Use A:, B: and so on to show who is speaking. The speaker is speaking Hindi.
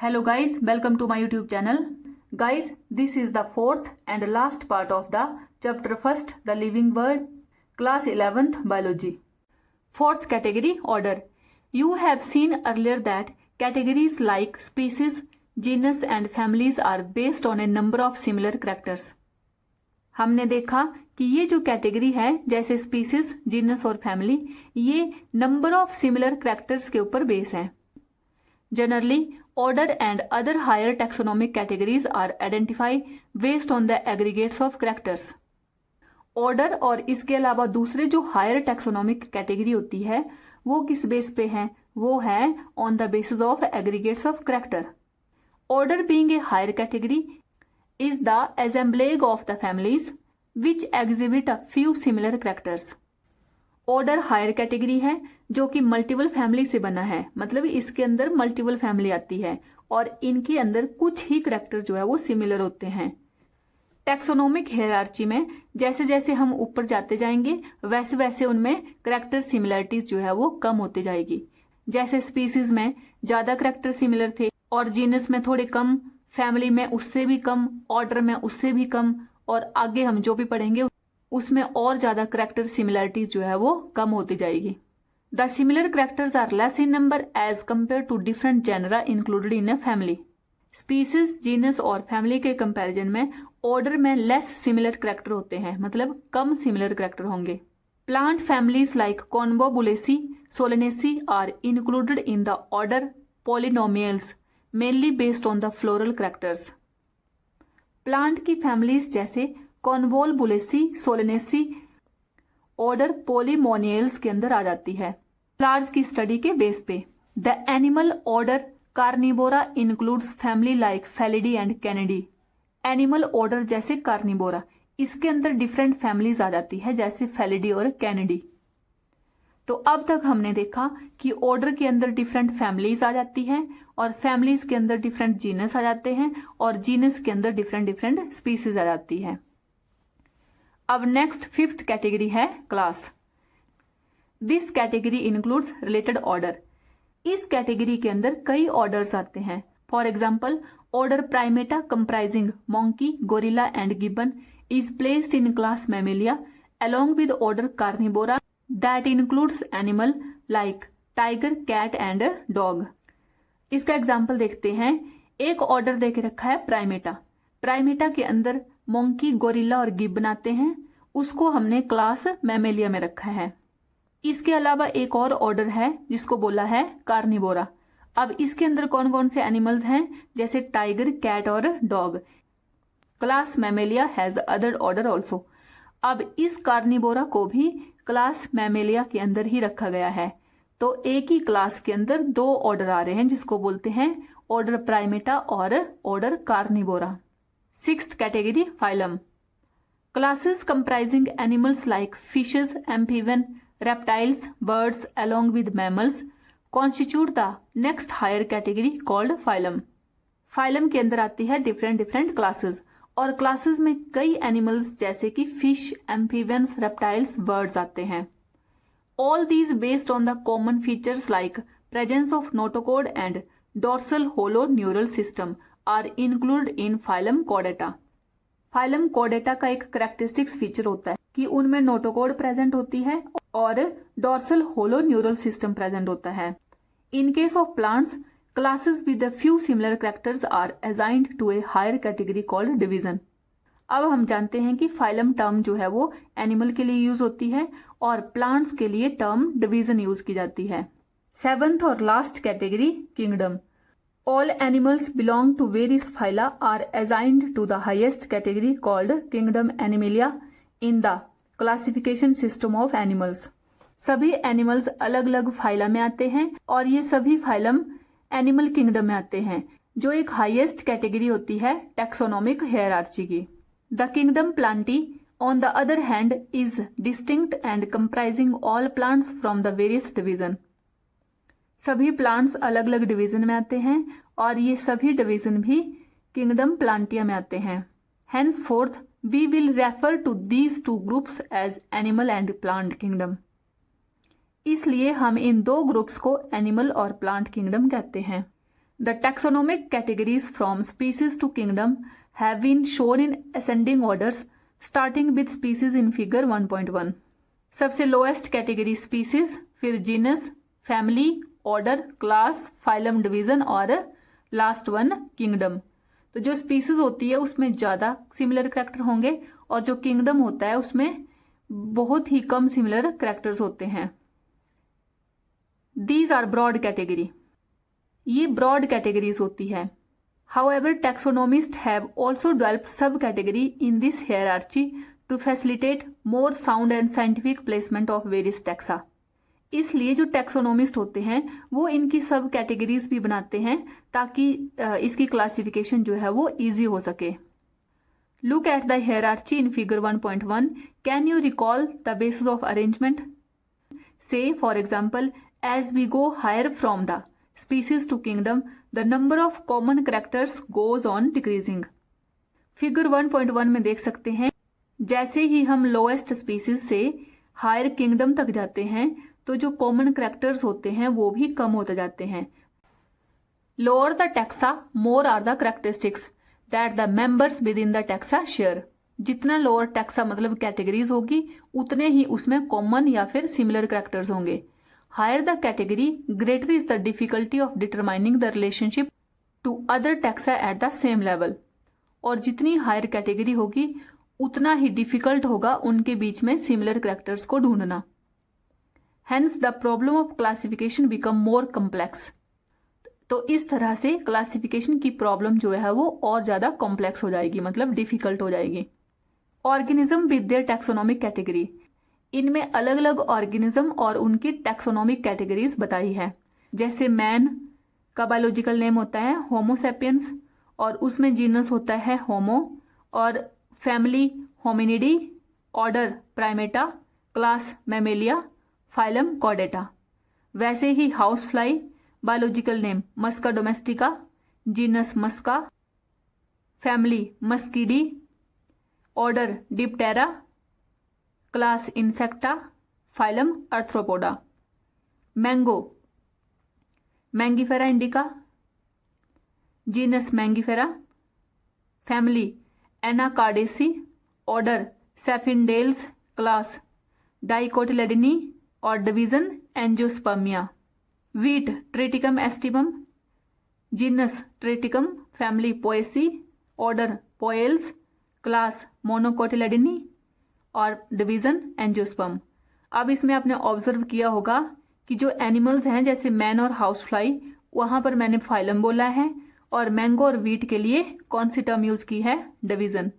A: Hello guys, welcome to my YouTube channel. Guys, this is the fourth and last part of the chapter first, the living world, class 11th biology. Fourth category, order. You have seen earlier that categories like species, genus and families are based on a number of similar characters. हमने देखा कि ये जो कैटेगरी है जैसे स्पीसीज, जीनस और फैमिली, ये नंबर ऑफ सिमिलर कैरेक्टर्स के ऊपर बेस है. Generally order and other higher taxonomic categories are identified based on the aggregates of characters. Order और इसके अलावा दूसरे जो higher taxonomic category होती है वो किस बेस पे है? वो है on the basis of aggregates of character. Order being a higher category is the assemblage of the families which exhibit a few similar characters. Order higher category है जो कि मल्टीपल फैमिली से बना है, मतलब इसके अंदर मल्टीपल फैमिली आती है और इनके अंदर कुछ ही करैक्टर जो है वो सिमिलर होते हैं. टैक्सोनोमिक हायरार्ची में जैसे जैसे हम ऊपर जाते जाएंगे वैसे वैसे उनमें करैक्टर सिमिलरिटीज जो है वो कम होती जाएगी. जैसे स्पीसीज में ज्यादा करैक्टर सिमिलर थे और जीनस में थोड़े कम, फैमिली में उससे भी कम, ऑर्डर में उससे भी कम, और आगे हम जो भी पढ़ेंगे उसमें और ज्यादा करैक्टर सिमिलरिटीज जो है वो कम होती जाएगी. The similar characters are less in number as compare to different genera included in a family. Species, genus और फैमिली के कंपैरिजन में ऑर्डर में लेस सिमिलर करैक्टर होते हैं, मतलब कम सिमिलर करैक्टर होंगे. Plant families like convolvulaceae, solanaceae are included in the order polemoniales mainly based on the floral characters. Plant की फैमिलीज जैसे कॉन्वोलबुलेसी, सोलेनेसी ऑर्डर पॉलीमोनियल्स के अंदर आ जाती है फ्लावर्स की स्टडी के बेस पे. The animal order Carnivora includes family like Felidae and Canidae. Animal order जैसे कार्निवोरा, इसके अंदर डिफरेंट फैमिलीज आ जाती है जैसे फेलिडी और कैनिडी. तो अब तक हमने देखा कि ऑर्डर के अंदर डिफरेंट फैमिलीज आ जाती हैं और फैमिलीज के अंदर डिफरेंट जीनस आ जाते हैं और जीनस के अंदर डिफरेंट डिफरेंट स्पीसीज आ जाती है. अब नेक्स्ट फिफ्थ कैटेगरी है class. This category includes related order. इस कैटेगरी के अंदर कई ऑर्डर्स आते हैं. For example, order Primata comprising monkey, gorilla and Gibbon is placed in class Mammalia along with order carnivora that includes animal like tiger, cat and dog. इसका एग्जाम्पल देखते हैं. एक ऑर्डर देके रखा है प्राइमेटा. प्राइमेटा के अंदर मोंकी, गोरिल्ला और गिब्बन आते हैं. उसको हमने क्लास मैमेलिया में रखा है. इसके अलावा एक और ऑर्डर है जिसको बोला है कार्निवोरा. अब इसके अंदर कौन कौन से एनिमल्स हैं? जैसे टाइगर, कैट और dog. Class Mammalia has other order also. अब इस कार्निवोरा को भी क्लास मैमेलिया के अंदर ही रखा गया है. तो एक ही क्लास के अंदर दो ऑर्डर आ रहे हैं जिसको बोलते हैं ऑर्डर प्राइमेटा और order Carnivora. Sixth category phylum. Classes comprising animals like fishes, amphibian, reptiles, birds along with mammals constitute the next higher category called phylum. phylum के अंदर आती है डिफरेंट डिफरेंट क्लासेस और क्लासेस में कई एनिमल्स जैसे कि फिश, एम्फीबियंस, रेप्टाइल्स, बर्ड्स आते हैं. All these based on the common features like presence of notochord and dorsal hollow neural system are included in phylum Chordata. Phylum Chordata का एक करेक्टरिस्टिक्स फीचर होता है कि उनमें नोटोकोड प्रेजेंट होती है और dorsal hollow neural system present होता है. In case of plants, classes with a few similar characters are assigned to a higher category called division. अब हम जानते हैं कि फाइलम टर्म जो है वो एनिमल के लिए यूज होती है और प्लांट्स के लिए टर्म डिवीजन यूज की जाती है. सेवंथ और last category kingdom. All animals belong to various phyla are assigned to the highest category called kingdom Animalia in the classification system of animals. सभी एनिमल्स अलग अलग फाइला में आते हैं और ये सभी फाइलम एनिमल किंगडम में आते हैं जो एक हाईएस्ट कैटेगरी होती है टैक्सोनॉमिक हायरार्ची की. The kingdom Plantae on the other hand is distinct and comprising all plants from the various division. सभी प्लांट्स अलग अलग डिवीजन में आते हैं और ये सभी डिवीजन भी किंगडम प्लांटिया में आते हैं. Henceforth, we will refer to these two groups as animal and plant kingdom. इसलिए हम इन दो ग्रुप्स को एनिमल और प्लांट किंगडम कहते हैं. The taxonomic categories from species to kingdom have been shown in ascending orders starting with species in figure 1.1. सबसे लोएस्ट कैटेगरी स्पीसीज, फिर genus, family, order, class, phylum, division और लास्ट वन किंगडम। तो जो स्पीसीज होती है उसमें ज़्यादा सिमिलर करैक्टर होंगे और जो किंगडम होता है उसमें बहुत ही कम सिमिलर करैक्टर्स होते हैं। दीज आर ब्रॉड कैटेगरी, ये ब्रॉड कैटेगरीज होती है। However taxonomist have also developed sub category in this hierarchy to facilitate more sound and scientific placement of various taxa. इसलिए जो टैक्सोनोमिस्ट होते हैं वो इनकी सब कैटेगरीज भी बनाते हैं ताकि इसकी क्लासिफिकेशन जो है वो इजी हो सके। Look at the hierarchy in figure 1.1। Can you recall the basis of arrangement? Say for example, as we go higher from the species to kingdom, the number of common characters goes on decreasing. Figure 1.1 में देख सकते हैं जैसे ही हम लोएस्ट स्पीसीज से हायर किंगडम तक जाते हैं तो जो कॉमन करैक्टर्स होते हैं वो भी कम होते जाते हैं। Lower the taxa more are the characteristics that the members within the taxa share. जितना लोअर टैक्सा मतलब कैटेगरीज होगी उतने ही उसमें कॉमन या फिर सिमिलर करैक्टर्स होंगे। Higher the category, greater is the difficulty of determining the relationship to other taxa at the same level. और जितनी हायर कैटेगरी होगी उतना ही डिफिकल्ट होगा उनके बीच में सिमिलर करैक्टर्स को ढूंढना। Hence the problem of classification become more complex. तो इस तरह से क्लासिफिकेशन की प्रॉब्लम जो है वो और ज़्यादा कॉम्प्लेक्स हो जाएगी, मतलब डिफिकल्ट हो जाएगी। Organism with their taxonomic category, इनमें अलग अलग ऑर्गेनिज्म और उनकी टैक्सोनॉमिक कैटेगरीज बताई है। जैसे मैन का बायोलॉजिकल नेम होता है होमोसेपियंस और उसमें जीनस होता है होमो, और family Hominidae, order Primata, class Mammalia, phylum Chordata. वैसे ही house fly biological name Musca domestica, genus Musca, family Muscidae, order Diptera, class Insecta, phylum Arthropoda. Mango Mangifera indica, genus Mangifera, family Anacardiaceae, order Sapindales, class Dicotyledonae और division Angiospermae. Wheat Triticum aestivum, genus Triticum, family Poaceae, order Poales, class Monocotyledonae और डिवीजन एंजियोस्पर्म। अब इसमें आपने ऑब्जर्व किया होगा कि जो एनिमल्स हैं जैसे मैन और हाउस फ्लाई, वहां पर मैंने फाइलम बोला है और मैंगो और वीट के लिए कौन सी टर्म यूज की है? डिवीजन।